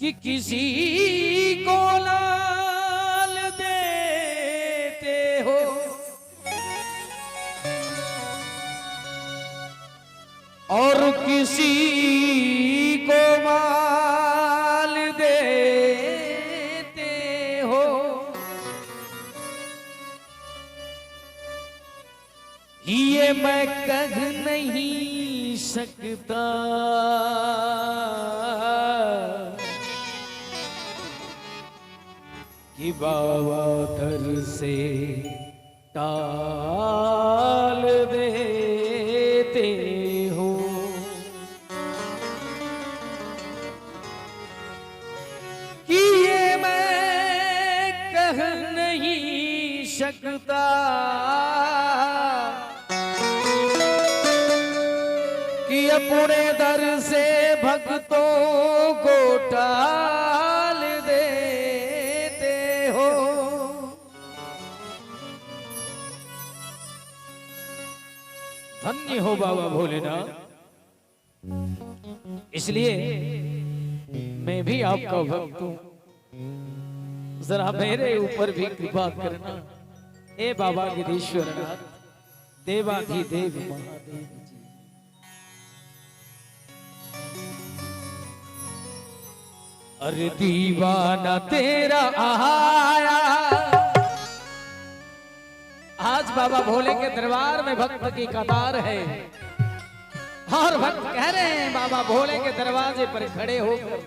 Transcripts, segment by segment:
कि किसी को लाल देते हो और किसी को माल देते हो, ये मैं कह नहीं सकता कि बाबा दर से टाल देते हो। कि ये मैं कह नहीं सकता कि अपने दर से भक्तों को टाल देते हो। धन्य हो बाबा भोलेनाथ। इसलिए मैं भी आपका भक्त हूं, जरा मेरे ऊपर भी कृपा करना। ए बाबा गिरीश्वरनाथ, देवाधिदेव महादेव जी। अरे दीवाना तेरा आया। आज बाबा भोले के दरबार में भक्त की कतार है और भक्त कह रहे हैं बाबा भोले के दरवाजे पर खड़े होकर,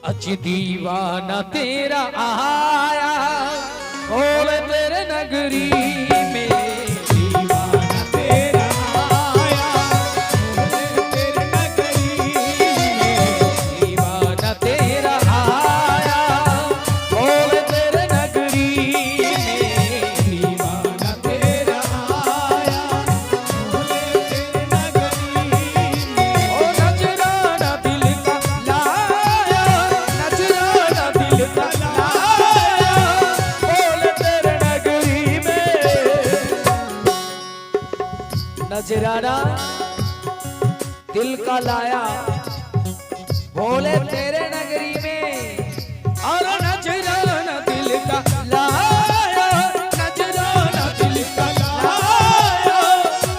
अच दीवाना तेरा आया भोले तेरे नगरी में। नजराना दिल का लाया भोले तेरे नगरी में। और नजराना दिल का लाया, नजराना दिल का लाया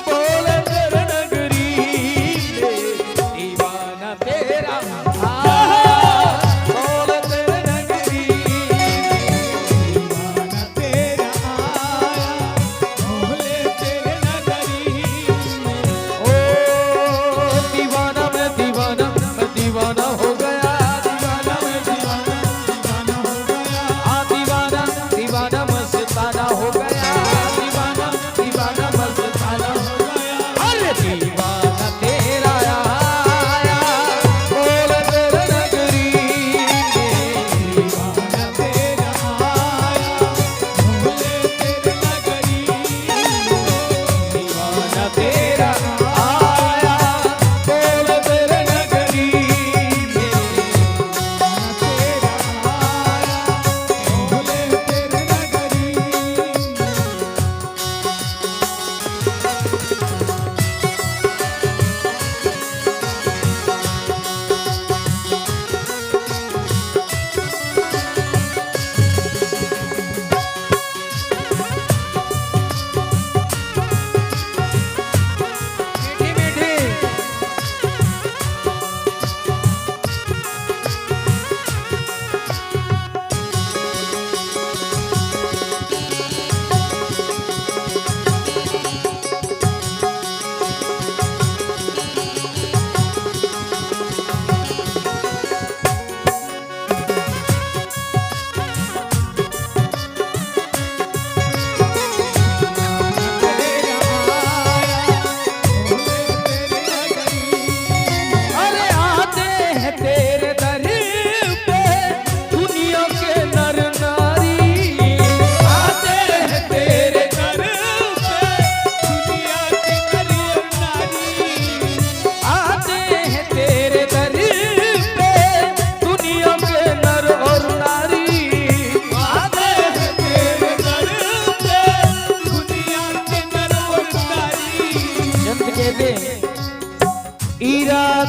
भोले तेरे नगरी में। दीवाना तेरा आया भोले तेरे नगरी में। दीवाना तेरा आया भोले तेरे नगरी में। ओ दीवाना मैं दीवाना हो गया, दीवाना मैं दीवाना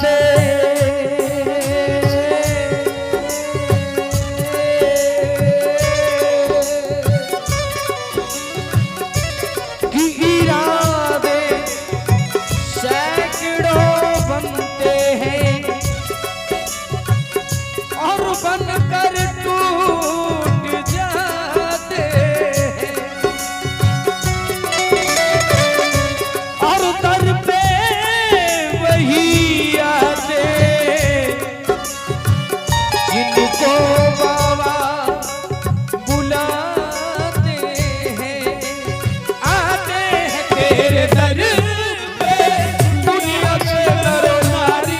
इरादे कि इरादे सैकड़ों बनते हैं और बनकर टूट जाते हैं और दर पे वही आते जिनको बाबा बुलाते हैं आते हैं तेरे दर पे दुनिया के नर नारी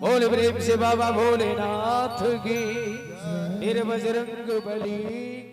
बोल प्रेम से बाबा भोलेनाथ की, फिर बजरंग बली।